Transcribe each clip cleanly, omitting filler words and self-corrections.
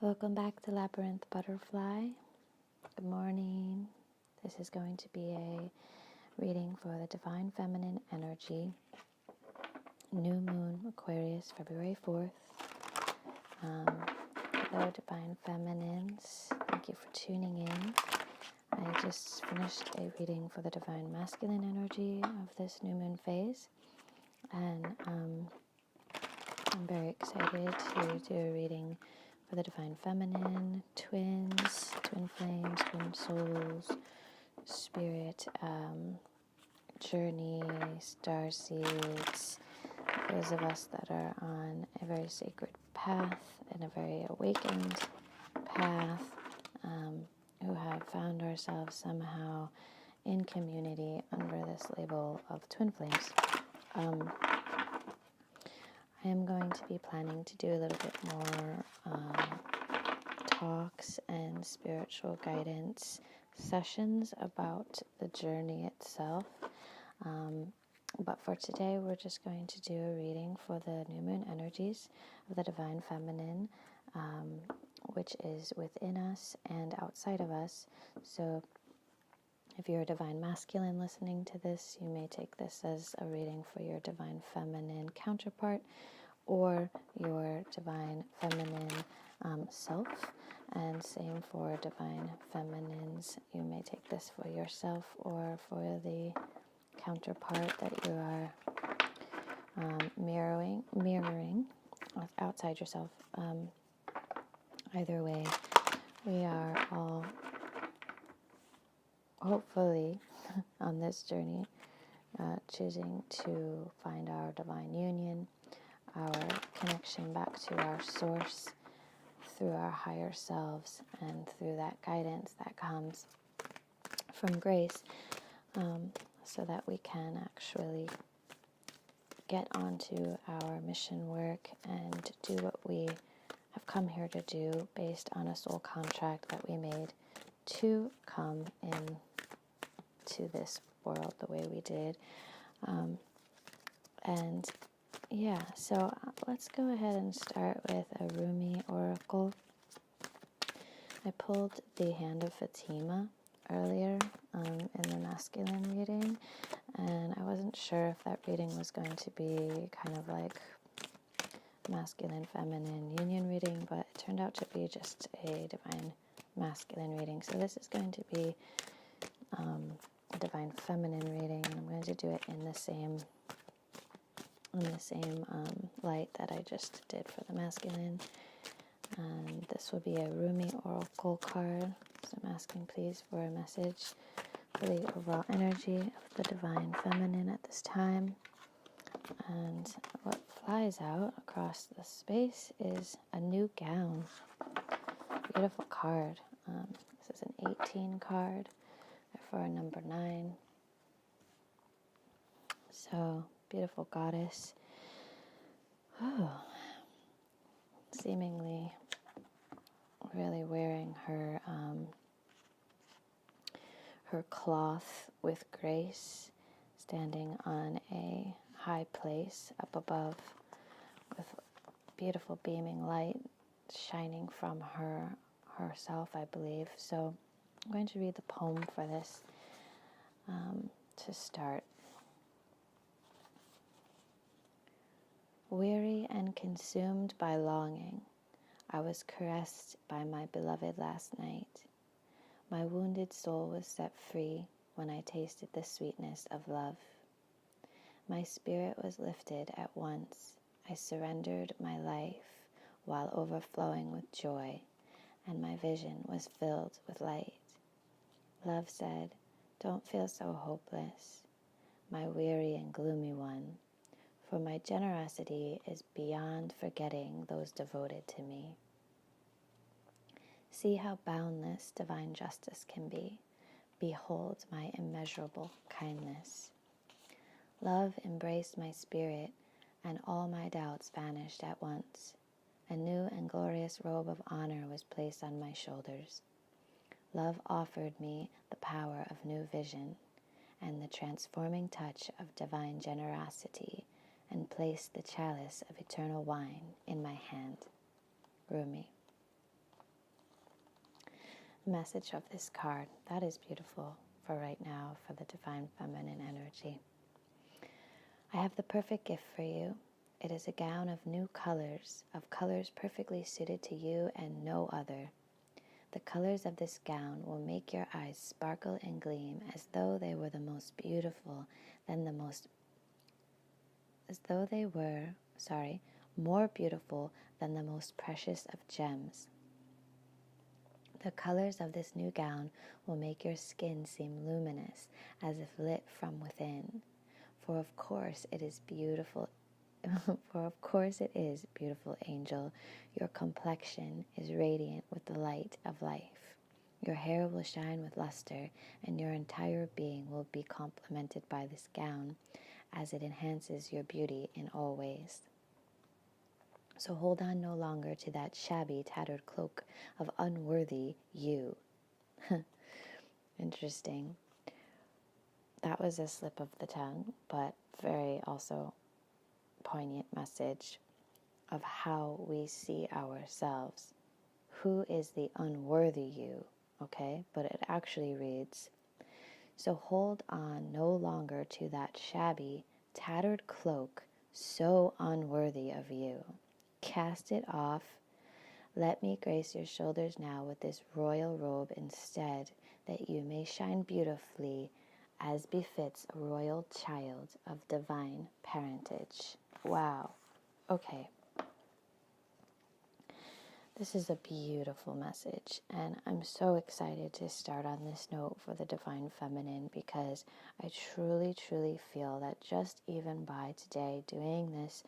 Welcome back to Labyrinth Butterfly. Good morning. This is going to be a reading for the Divine Feminine Energy. New Moon, Aquarius, February 4th. Hello, Divine Feminines. Thank you for tuning in. I just finished a reading for the Divine Masculine Energy of this New Moon phase. And I'm very excited to do a reading for the Divine Feminine, twins, twin flames, twin souls, spirit, journey, star seeds, those of us that are on a very sacred path and a very awakened path, who have found ourselves somehow in community under this label of twin flames. I am going to be planning to do a little bit more talks and spiritual guidance sessions about the journey itself. But for today, we're just going to do a reading for the new moon energies of the Divine Feminine, which is within us and outside of us. So if you're a Divine Masculine listening to this, you may take this as a reading for your Divine Feminine counterpart or your Divine Feminine self. And same for Divine Feminines. You may take this for yourself or for the counterpart that you are mirroring outside yourself. Either way, we are all hopefully on this journey choosing to find our divine union, our connection back to our source through our higher selves and through that guidance that comes from grace, so that we can actually get onto our mission work and do what we have come here to do based on a soul contract that we made to come in to this world the way we did. And yeah, so let's go ahead and start with a Rumi oracle. I pulled the Hand of Fatima earlier in the masculine reading, and I wasn't sure if that reading was going to be kind of like masculine feminine union reading, but it turned out to be just a divine masculine reading. So this is going to be a divine feminine reading, and I'm going to do it in the same light that I just did for the masculine. And this will be a Rumi oracle card. So I'm asking please for a message for the overall energy of the divine feminine at this time. And what flies out across the space is a new gown. Beautiful card. This is an 18 card for a number 9. So beautiful goddess. Oh, seemingly really wearing her cloth with grace, standing on a high place up above with beautiful beaming light shining from herself, I believe. So I'm going to read the poem for this to start. Weary and consumed by longing, I was caressed by my beloved last night. My wounded soul was set free when I tasted the sweetness of love. My spirit was lifted at once. I surrendered my life while overflowing with joy, and my vision was filled with light. Love said, "Don't feel so hopeless, my weary and gloomy one, for my generosity is beyond forgetting those devoted to me. See how boundless divine justice can be. Behold my immeasurable kindness." Love embraced my spirit, and all my doubts vanished at once. A new and glorious robe of honor was placed on my shoulders. Love offered me the power of new vision and the transforming touch of divine generosity, and placed the chalice of eternal wine in my hand. Rumi. message of this card. That is beautiful for right now, for the Divine Feminine energy. I have the perfect gift for you. It is a gown of new colors, of colors perfectly suited to you and no other. The colors of this gown will make your eyes sparkle and gleam as though they were more beautiful than the most precious of gems. The colors of this new gown will make your skin seem luminous, as if lit from within. For of course it is, beautiful angel. Your complexion is radiant with the light of life. Your hair will shine with luster, and your entire being will be complemented by this gown, as it enhances your beauty in all ways. So hold on no longer to that shabby, tattered cloak of unworthy you. Interesting. That was a slip of the tongue, but very also poignant message of how we see ourselves. Who is the unworthy you? Okay, but it actually reads, so hold on no longer to that shabby, tattered cloak so unworthy of you. Cast it off. Let me grace your shoulders now with this royal robe instead, that you may shine beautifully as befits a royal child of divine parentage. Wow. Okay. This is a beautiful message, and I'm so excited to start on this note for the Divine Feminine, because I truly, truly feel that just even by today doing this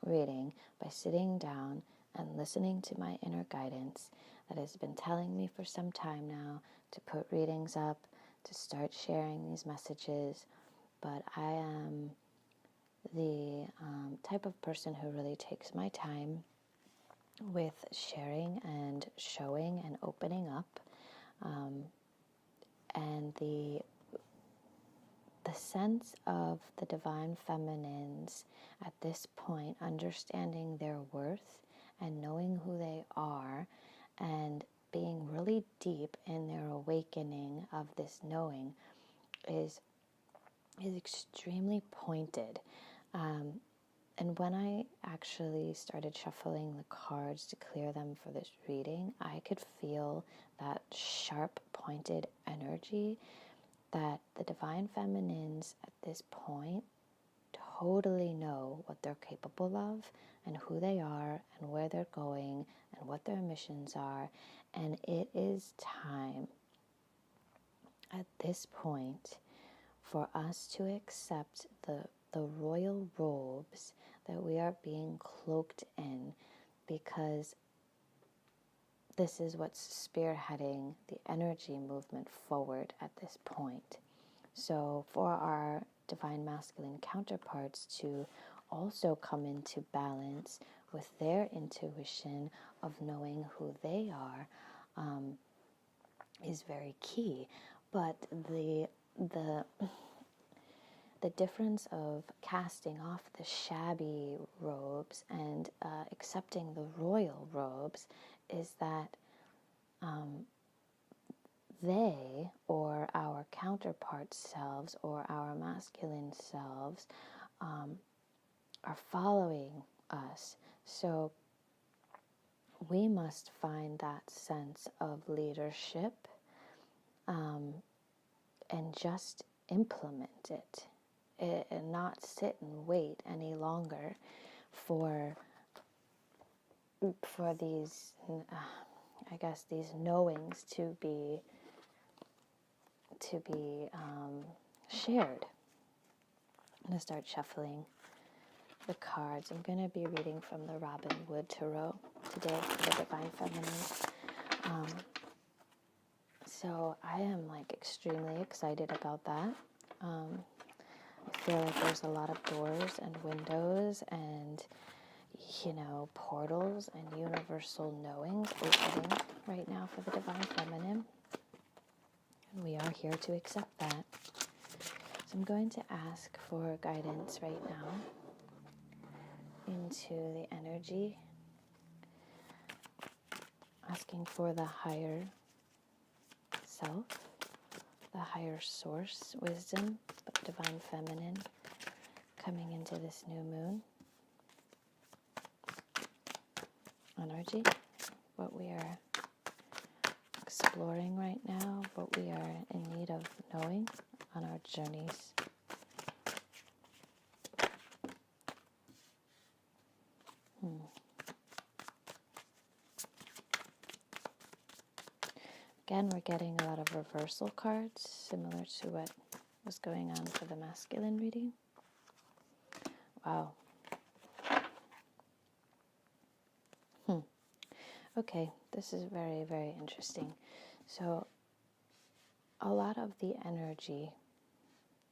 reading, by sitting down and listening to my inner guidance that has been telling me for some time now to put readings up, to start sharing these messages, but I am the type of person who really takes my time with sharing and showing and opening up, and the sense of the Divine Feminines at this point understanding their worth and knowing who they are and being really deep in their awakening of this knowing is extremely pointed. And when I actually started shuffling the cards to clear them for this reading, I could feel that sharp, pointed energy that the Divine Feminines at this point totally know what they're capable of and who they are and where they're going and what their missions are. And it is time at this point for us to accept the royal robes that we are being cloaked in, because this is what's spearheading the energy movement forward at this point. So for our divine masculine counterparts to also come into balance with their intuition of knowing who they are is very key. But the difference of casting off the shabby robes and accepting the royal robes is that they, or our counterpart selves, or our masculine selves, are following us. So we must find that sense of leadership and just implement it. And not sit and wait any longer for these, these knowings to be shared. I'm going to start shuffling the cards. I'm going to be reading from the Robin Wood Tarot today for the Divine Feminine. So I am extremely excited about that. I feel like there's a lot of doors and windows and, portals and universal knowings opening right now for the Divine Feminine. And we are here to accept that. So I'm going to ask for guidance right now into the energy, asking for the higher self, the higher source wisdom, the divine feminine coming into this new moon energy, what we are exploring right now, what we are in need of knowing on our journeys. Again, we're getting a lot of reversal cards, similar to what was going on for the masculine reading. Wow. Okay, this is very, very interesting. So, a lot of the energy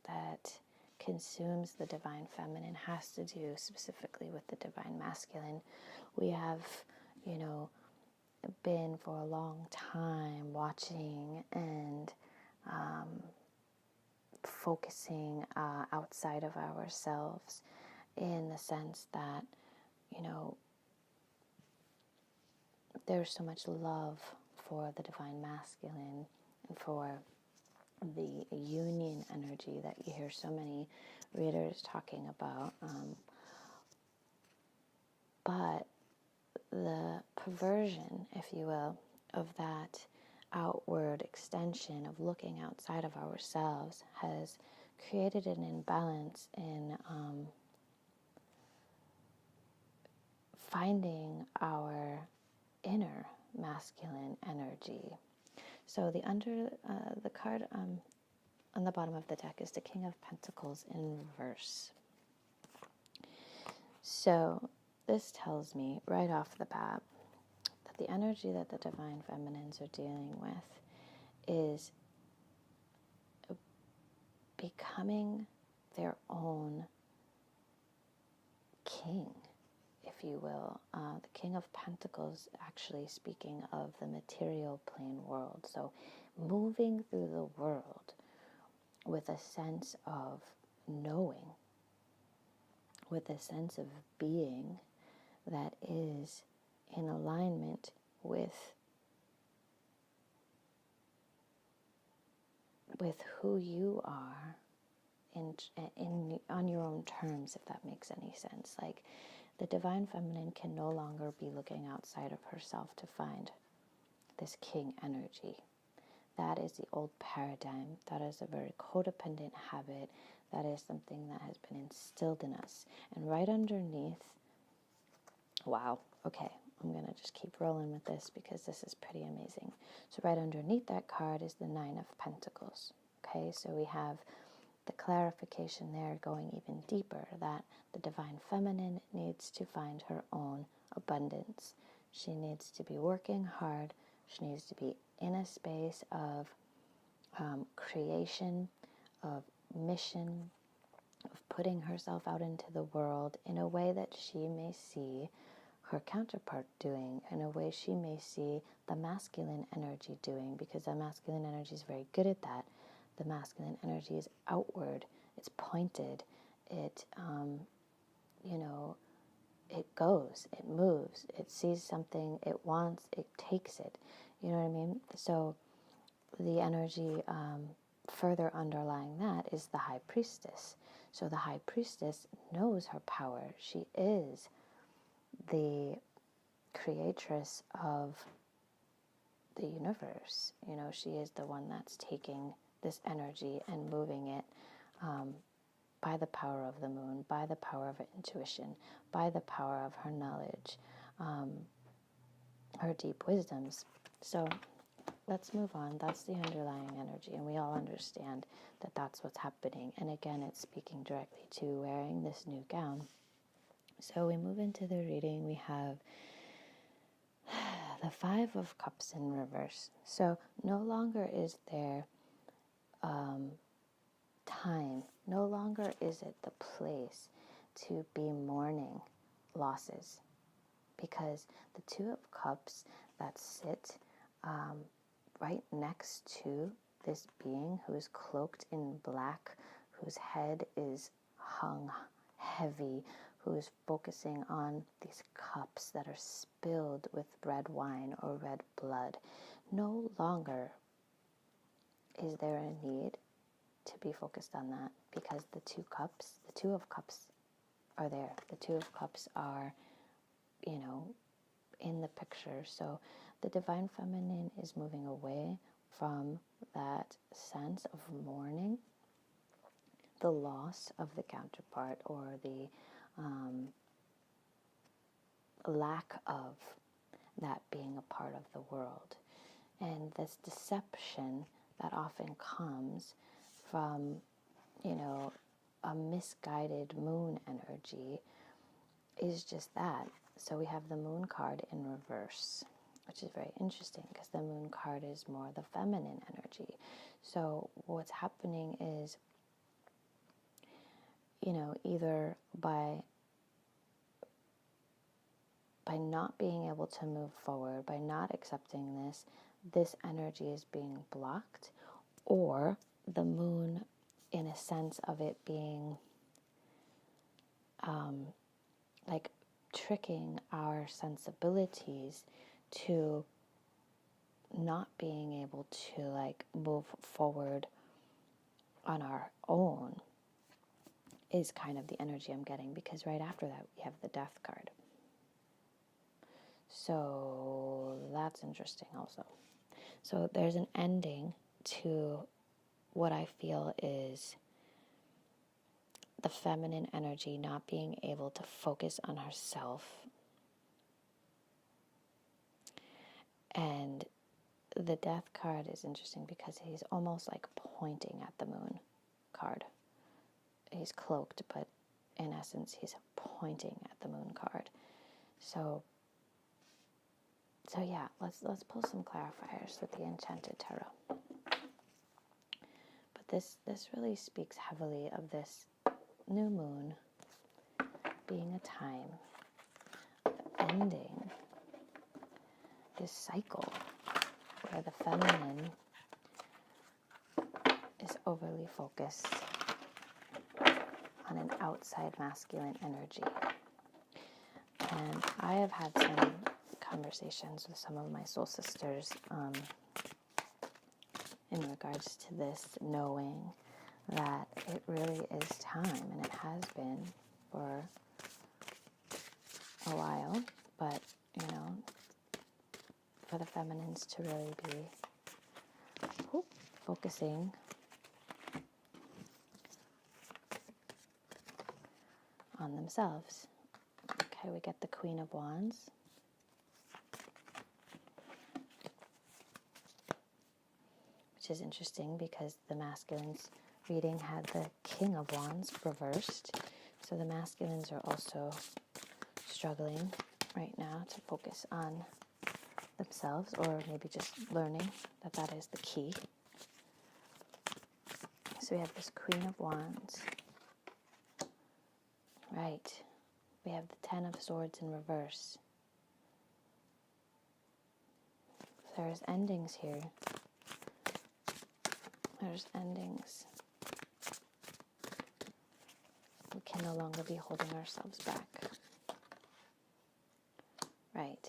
that consumes the divine feminine has to do specifically with the divine masculine. We have, been for a long time watching and focusing outside of ourselves, in the sense that, there's so much love for the divine masculine and for the union energy that you hear so many readers talking about. But the perversion, if you will, of that outward extension of looking outside of ourselves has created an imbalance in finding our inner masculine energy. So the card on the bottom of the deck is the King of Pentacles in reverse. So this tells me right off the bat that the energy that the divine feminines are dealing with is becoming their own king, if you will. The King of Pentacles actually speaking of the material plane world. So moving through the world with a sense of knowing, with a sense of being that is in alignment with who you are on your own terms, if that makes any sense. Like, the divine feminine can no longer be looking outside of herself to find this king energy. That is the old paradigm. That is a very codependent habit. That is something that has been instilled in us. And right underneath, wow, okay, I'm going to just keep rolling with this because this is pretty amazing. So right underneath that card is the Nine of Pentacles. Okay, so we have the clarification there going even deeper, that the divine feminine needs to find her own abundance. She needs to be working hard. She needs to be in a space of creation, of mission, of putting herself out into the world in a way that she may see her counterpart doing, in a way she may see the masculine energy doing, because the masculine energy is very good at that. The masculine energy is outward, it's pointed, it it goes, it moves, it sees something, it wants, it takes it. You know what I mean? So the energy further underlying that is the High Priestess. So the High Priestess knows her power. She is the creatress of the universe. She is the one that's taking this energy and moving it by the power of the moon, by the power of her intuition, by the power of her knowledge, her deep wisdoms. So let's move on. That's the underlying energy, and we all understand that that's what's happening. And again, it's speaking directly to wearing this new gown. So we move into the reading. We have the Five of Cups in reverse. So no longer is there time, no longer is it the place to be mourning losses, because the Two of Cups that sit right next to this being who is cloaked in black, whose head is hung heavy, who is focusing on these cups that are spilled with red wine or red blood, no longer is there a need to be focused on that? Because the Two of Cups are there. The Two of Cups are, in the picture. So the Divine Feminine is moving away from that sense of mourning the loss of the counterpart, or the lack of that being a part of the world. And this deception that often comes from, a misguided moon energy is just that. So we have the Moon card in reverse, which is very interesting because the Moon card is more the feminine energy. So what's happening is, either by not being able to move forward, by not accepting this energy is being blocked, or the moon, in a sense of it being like tricking our sensibilities to not being able to move forward on our own, is kind of the energy I'm getting, because right after that we have the Death card. So that's interesting also. So there's an ending to what I feel is the feminine energy not being able to focus on herself. And the Death card is interesting because he's almost like pointing at the Moon card. He's cloaked, but in essence he's pointing at the Moon card. So yeah, let's pull some clarifiers with the Enchanted Tarot. But this really speaks heavily of this new moon being a time of ending this cycle where the feminine is overly focused on an outside masculine energy. And I have had some conversations with some of my soul sisters in regards to this, knowing that it really is time, and it has been for a while, but for the feminines to really be focusing on themselves. Okay, we get the Queen of Wands. Which is interesting because the masculines reading had the King of Wands reversed. So the masculines are also struggling right now to focus on themselves, or maybe just learning that is the key. So we have this Queen of Wands. Right. We have the Ten of Swords in reverse. There's endings here. There's endings. We can no longer be holding ourselves back. Right.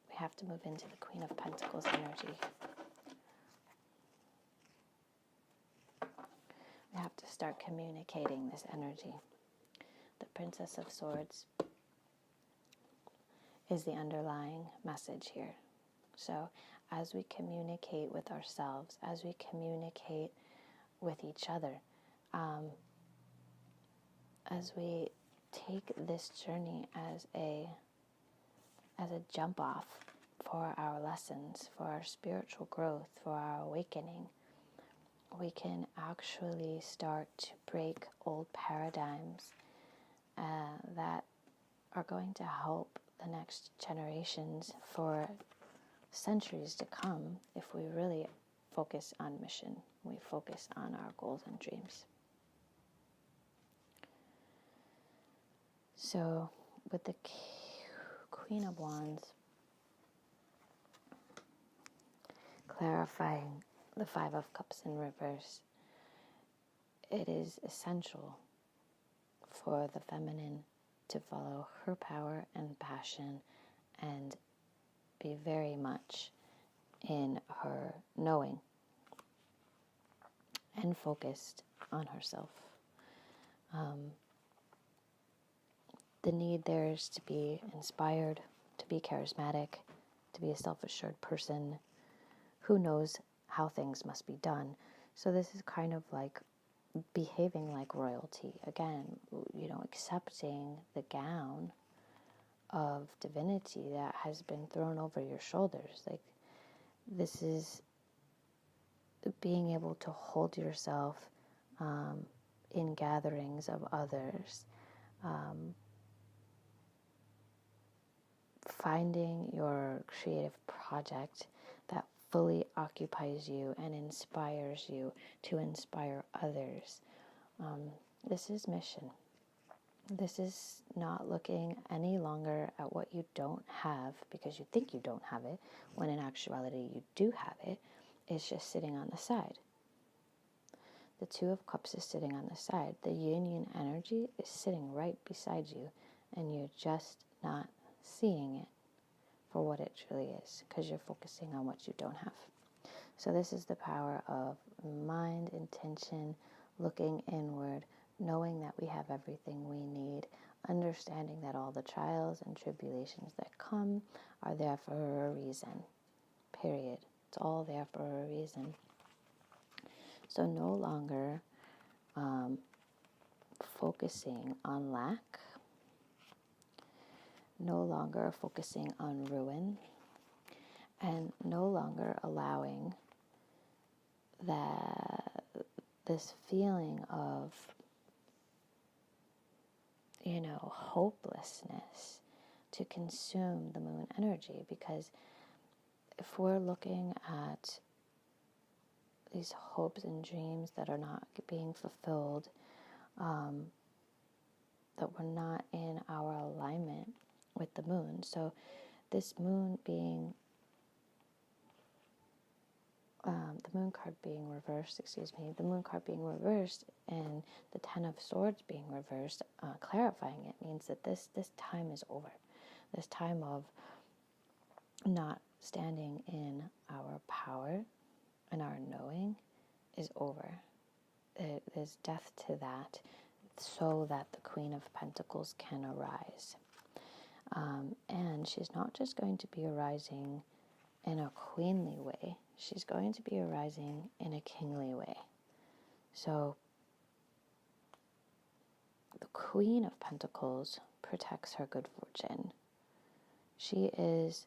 We have to move into the Queen of Pentacles energy. We have to start communicating this energy. The Princess of Swords is the underlying message here. So as we communicate with ourselves, as we communicate with each other, as we take this journey as a jump off for our lessons, for our spiritual growth, for our awakening, we can actually start to break old paradigms that are going to help the next generations for centuries to come if we really focus on mission, we focus on our goals and dreams. So with the Queen of Wands, clarifying the Five of Cups in reverse, it is essential for the feminine to follow her power and passion and be very much in her knowing. and focused on herself. The need there is to be inspired, to be charismatic, to be a self-assured person who knows how things must be done. So this is kind of like behaving like royalty. Again, accepting the gown of divinity that has been thrown over your shoulders. Like, this is being able to hold yourself in gatherings of others, finding your creative project that fully occupies you and inspires you to inspire others. This is mission. This is not looking any longer at what you don't have because you think you don't have it, when in actuality you do have it. It's just sitting on the side. The Two of Cups is sitting on the side. The Yin energy is sitting right beside you, and you're just not seeing it for what it truly is because you're focusing on what you don't have. So this is the power of mind, intention, looking inward, knowing that we have everything we need, understanding that all the trials and tribulations that come are there for a reason. Period. It's all there for a reason. So no longer focusing on lack, no longer focusing on ruin, and no longer allowing this feeling of, hopelessness to consume the moon energy. Because if we're looking at these hopes and dreams that are not being fulfilled, that we're not in our alignment with the moon. So this moon being, the moon card being reversed, and the Ten of Swords being reversed, clarifying it means that this time is over. This time of not standing in our power and our knowing is over. There's death to that, so that the Queen of Pentacles can arise. And she's not just going to be arising in a queenly way. She's going to be arising in a kingly way. So the Queen of Pentacles protects her good fortune. She is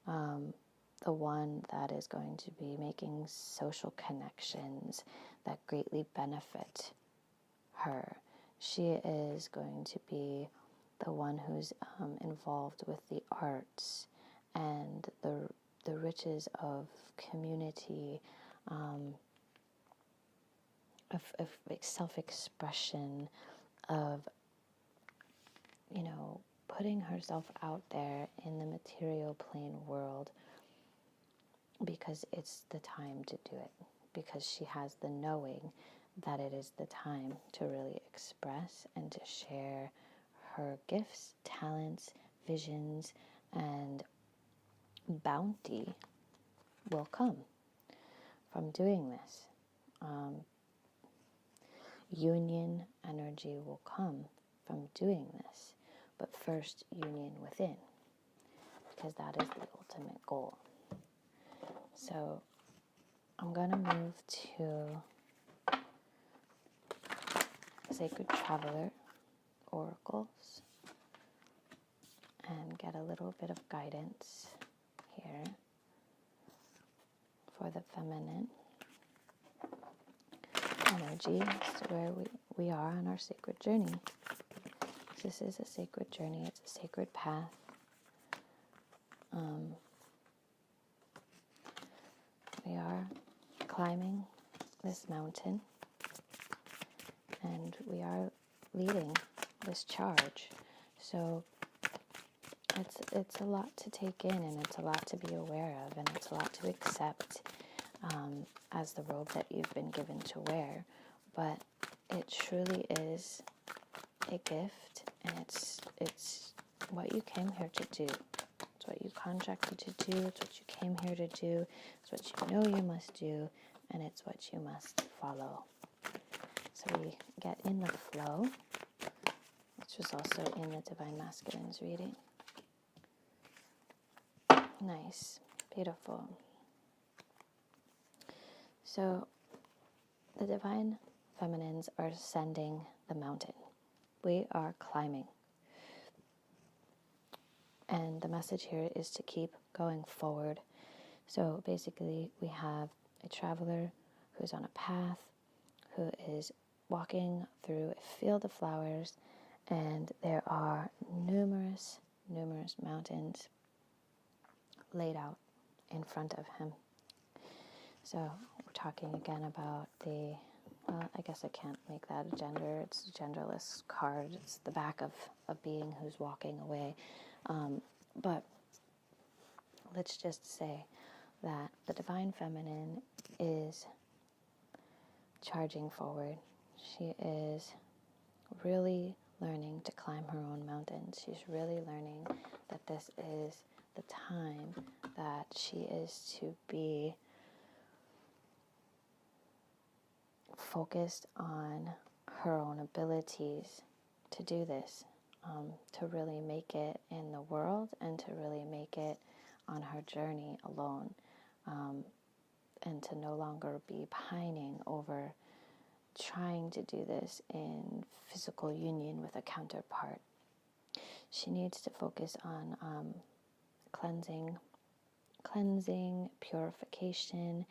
the one that is going to be making social connections that greatly benefit her. She is going to be the one who's involved with the arts and the riches of community, of self-expression, of putting herself out there in the material plane world, because it's the time to do it, because she has the knowing that it is the time to really express and to share her gifts, talents, visions, and bounty will come from doing this. Union energy will come from doing this. But first, union within, because that is the ultimate goal. So I'm going to move to Sacred Traveler oracles and get a little bit of guidance here for the feminine energy, so where we are on our sacred journey. This is a sacred journey. It's a sacred path. We are climbing this mountain, and we are leading this charge. So it's a lot to take in, and it's a lot to be aware of, and it's a lot to accept as the robe that you've been given to wear. But it truly is a gift, and it's what you came here to do. It's what you contracted to do. It's what you came here to do. It's what you know you must do. and it's what you must follow. So we get in the flow, which was also in the Divine Masculines reading. Nice, beautiful. So the Divine Feminines are ascending the mountain. We are climbing. And the message here is to keep going forward. So basically we have a traveler who's on a path, who is walking through a field of flowers, and there are numerous mountains laid out in front of him. So we're talking again about I guess I can't make that a gender. It's a genderless card. It's the back of a being who's walking away. But let's just say that the Divine Feminine is charging forward. She is really learning to climb her own mountains. She's really learning that this is the time that she is to be focused on her own abilities to do this, to really make it in the world and to really make it on her journey alone, and to no longer be pining over trying to do this in physical union with a counterpart. She needs to focus on cleansing, purification,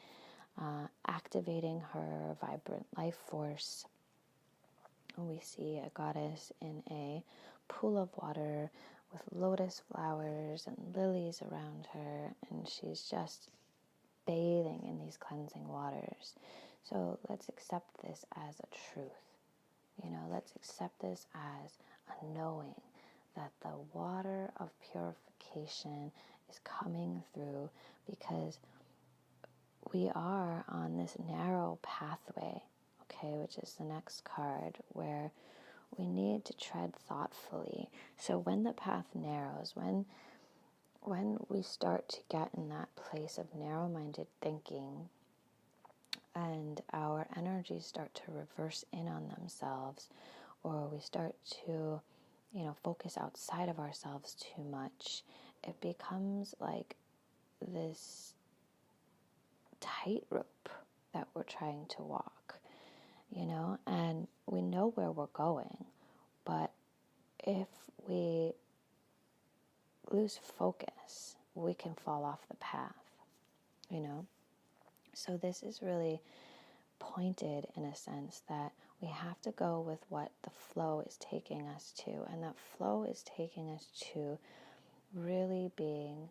activating her vibrant life force. We see a goddess in a pool of water with lotus flowers and lilies around her, and she's just bathing in these cleansing waters. So let's accept this as a truth. Let's accept this as a knowing that the water of purification is coming through, because we are on this narrow pathway, which is the next card, where we need to tread thoughtfully. So when the path narrows, when we start to get in that place of narrow-minded thinking, and our energies start to reverse in on themselves, or we start to, focus outside of ourselves too much, it becomes like this tightrope that we're trying to walk, and we know where we're going, but if we lose focus, we can fall off the path, So this is really pointed in a sense that we have to go with what the flow is taking us to, and that flow is taking us to really being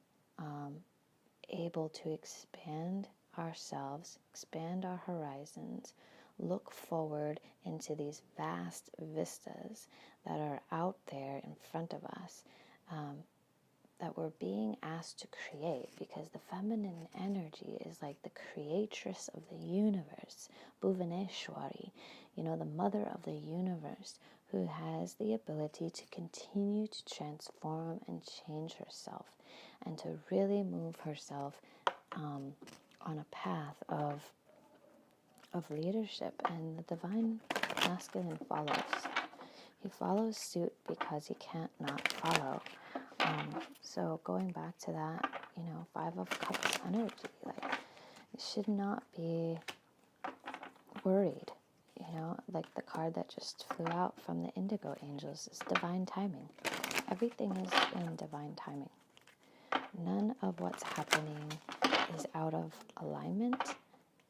able to expand ourselves, expand our horizons, look forward into these vast vistas that are out there in front of us, that we're being asked to create, because the feminine energy is like the creatress of the universe, Bhuvaneshwari, the mother of the universe, who has the ability to continue to transform and change herself, and to really move herself on a path of leadership. And the Divine Masculine follows. He follows suit because he can't not follow. So going back to that, Five of Cups energy, you should not be worried, like the card that just flew out from the Indigo Angels is divine timing. Everything is in divine timing. None of what's happening is out of alignment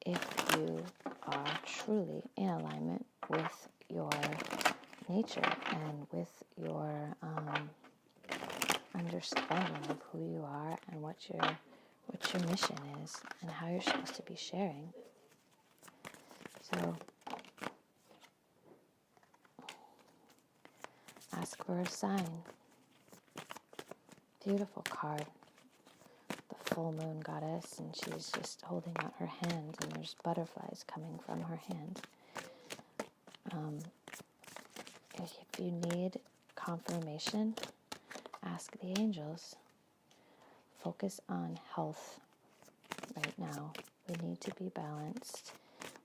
if you are truly in alignment with your nature and with your understanding of who you are and what your mission is and how you're supposed to be sharing. So ask for a sign. Beautiful card. The full moon goddess, and she's just holding out her hand, and there's butterflies coming from her hand. If you need confirmation, ask the angels. Focus on health right now. We need to be balanced.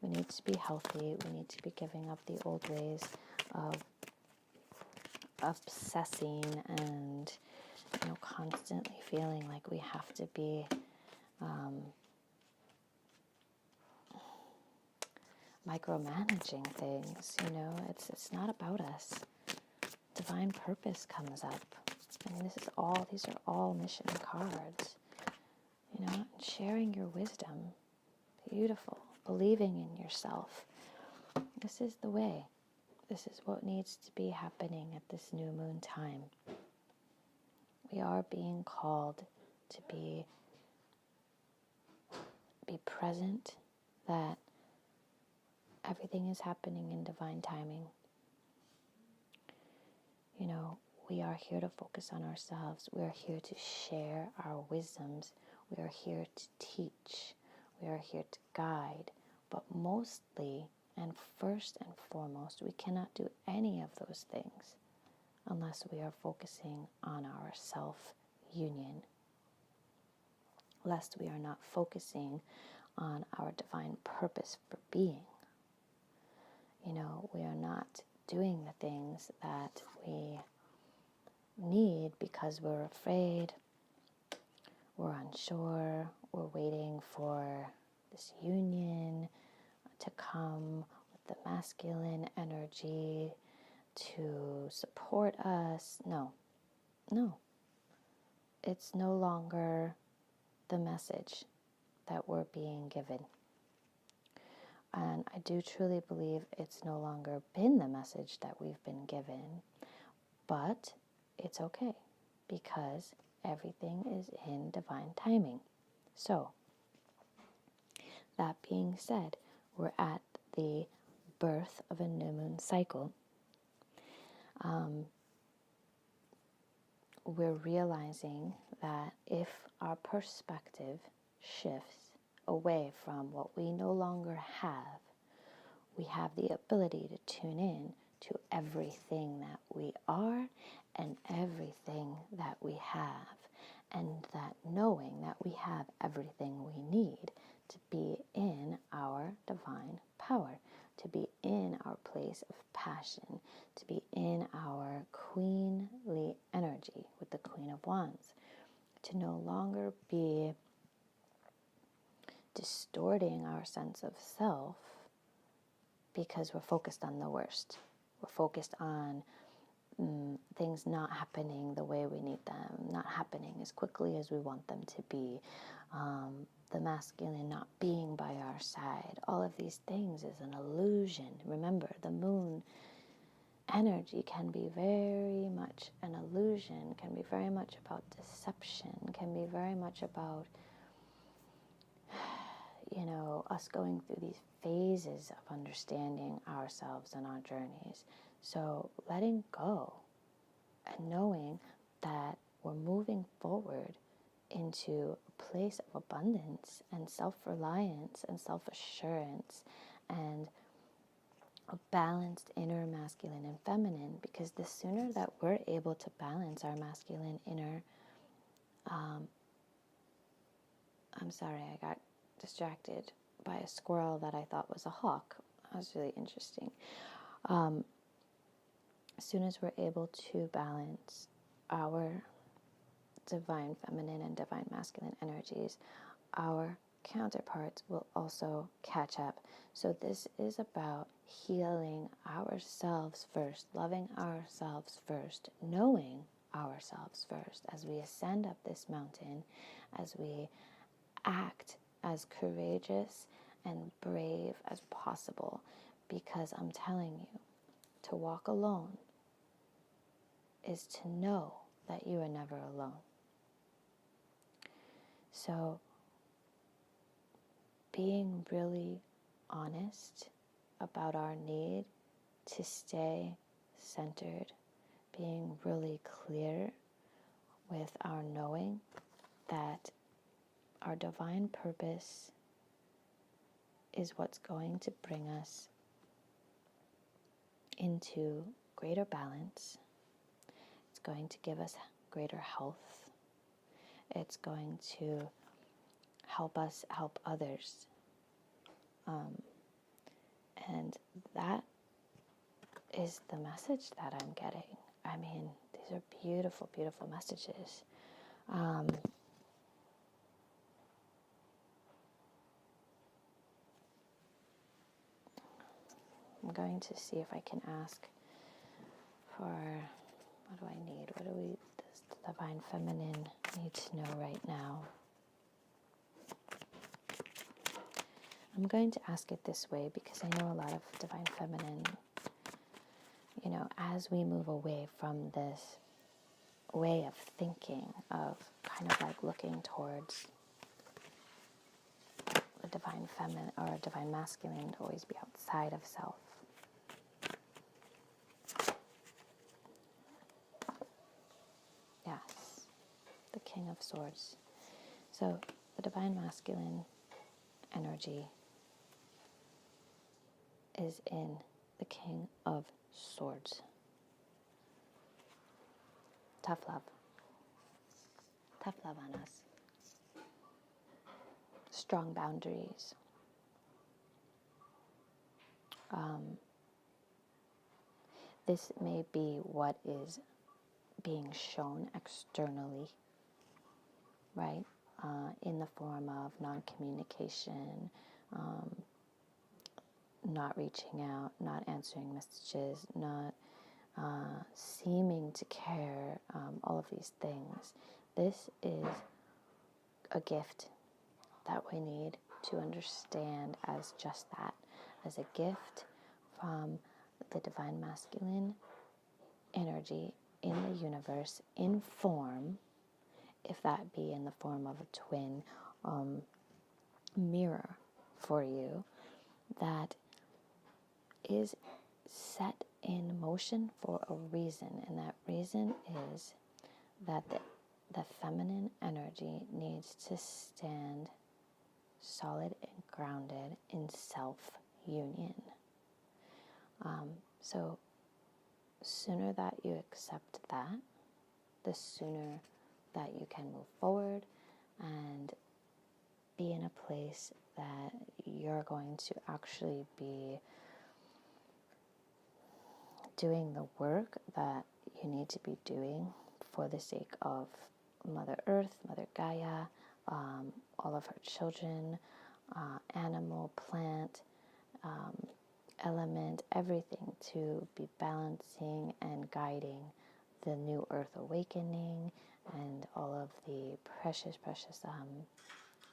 We need to be healthy. We need to be giving up the old ways of obsessing and, constantly feeling like we have to be micromanaging things. It's not about us. Divine purpose comes up. These are all mission cards. And sharing your wisdom. Beautiful. Believing in yourself. This is the way. This is what needs to be happening at this new moon time. We are being called to be present, that everything is happening in divine timing. We are here to focus on ourselves. We are here to share our wisdoms. We are here to teach. We are here to guide. But mostly, and first and foremost, we cannot do any of those things unless we are focusing on our self-union. Lest we are not focusing on our divine purpose for being. We are not doing the things that we need because we're afraid, we're unsure, we're waiting for this union to come with the masculine energy to support us. No. It's no longer the message that we're being given. And I do truly believe it's no longer been the message that we've been given. But it's okay, because everything is in divine timing. So, that being said, we're at the birth of a new moon cycle. We're realizing that if our perspective shifts away from what we no longer have, we have the ability to tune in to everything that we are and everything that we have, and that knowing that we have everything we need to be in our divine power, to be in our place of passion, to be in our queenly energy with the Queen of Wands, to no longer be distorting our sense of self because we're focused on the worst. We're focused on things not happening the way we need them, not happening as quickly as we want them to be, the masculine not being by our side. All of these things is an illusion. Remember, the moon energy can be very much an illusion, can be very much about deception, can be very much about us going through these phases of understanding ourselves and our journeys. So letting go and knowing that we're moving forward into a place of abundance and self-reliance and self-assurance and a balanced inner masculine and feminine, because the sooner that we're able to balance our masculine inner, I'm sorry, I got distracted by a squirrel that I thought was a hawk. That was really interesting. As soon as we're able to balance our divine feminine and divine masculine energies, our counterparts will also catch up. So this is about healing ourselves first, loving ourselves first, knowing ourselves first as we ascend up this mountain, as we act as courageous and brave as possible, because I'm telling you, to walk alone is to know that you are never alone. So being really honest about our need to stay centered, being really clear with our knowing that our divine purpose is what's going to bring us into greater balance. It's going to give us greater health. It's going to help us help others And that is the message that I'm getting. I mean, these are beautiful, beautiful messages. I'm going to see if I can ask for, what do I need? Does the Divine Feminine need to know right now? I'm going to ask it this way because I know a lot of Divine Feminine, as we move away from this way of thinking, of kind of like looking towards the Divine Feminine or Divine Masculine to always be outside of self. Yes, the King of Swords. So the Divine Masculine energy is in the King of Swords. Tough love. Tough love on us. Strong boundaries. This may be what is being shown externally, right? In the form of non-communication, not reaching out, not answering messages, not seeming to care, all of these things. This is a gift that we need to understand as just that, as a gift from the Divine Masculine energy in the universe, in form, if that be in the form of a twin mirror for you, that is set in motion for a reason, and that reason is that the feminine energy needs to stand solid and grounded in self-union. So sooner that you accept that, the sooner that you can move forward and be in a place that you're going to actually be doing the work that you need to be doing for the sake of Mother Earth, Mother Gaia, all of her children, animal, plant, element, everything, to be balancing and guiding the new Earth awakening and all of the precious, precious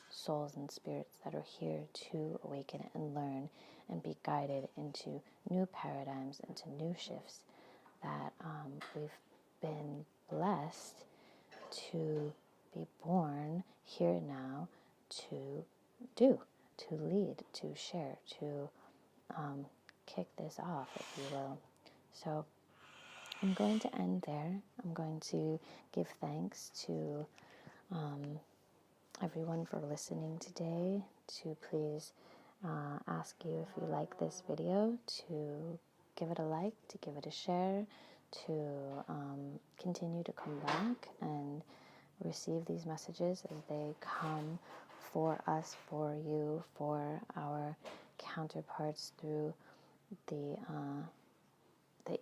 souls and spirits that are here to awaken and learn and be guided into new paradigms, into new shifts that we've been blessed to be born here now to do, to lead, to share, to kick this off, if you will. So I'm going to end there. I'm going to give thanks to everyone for listening today, to please ask you, if you like this video, to give it a like, to give it a share, to continue to come back and receive these messages as they come for us, for you, for our counterparts through the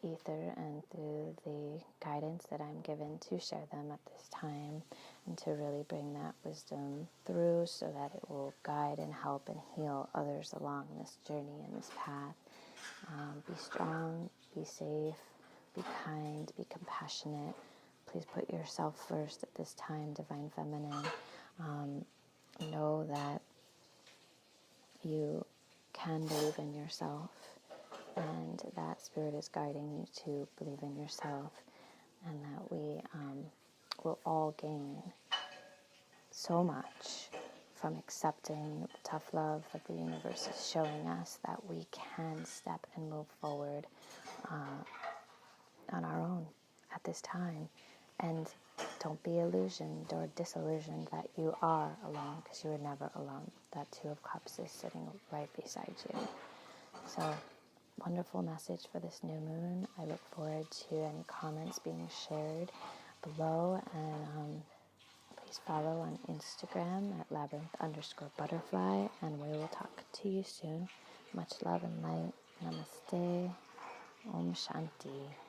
ether and through the guidance that I'm given to share them at this time, and to really bring that wisdom through so that it will guide and help and heal others along this journey and this path. Be strong, be safe, be kind, be compassionate. Please put yourself first at this time, Divine Feminine. Know that you can believe in yourself, and that Spirit is guiding you to believe in yourself, and that we will all gain so much from accepting the tough love that the universe is showing us, that we can step and move forward on our own at this time. And don't be illusioned or disillusioned that you are alone, because you are never alone. That Two of Cups is sitting right beside you. So, wonderful message for this new moon. I look forward to any comments being shared below, and please Please follow on Instagram at labyrinth_butterfly, and we will talk to you soon. Much love and light. Namaste. Om Shanti.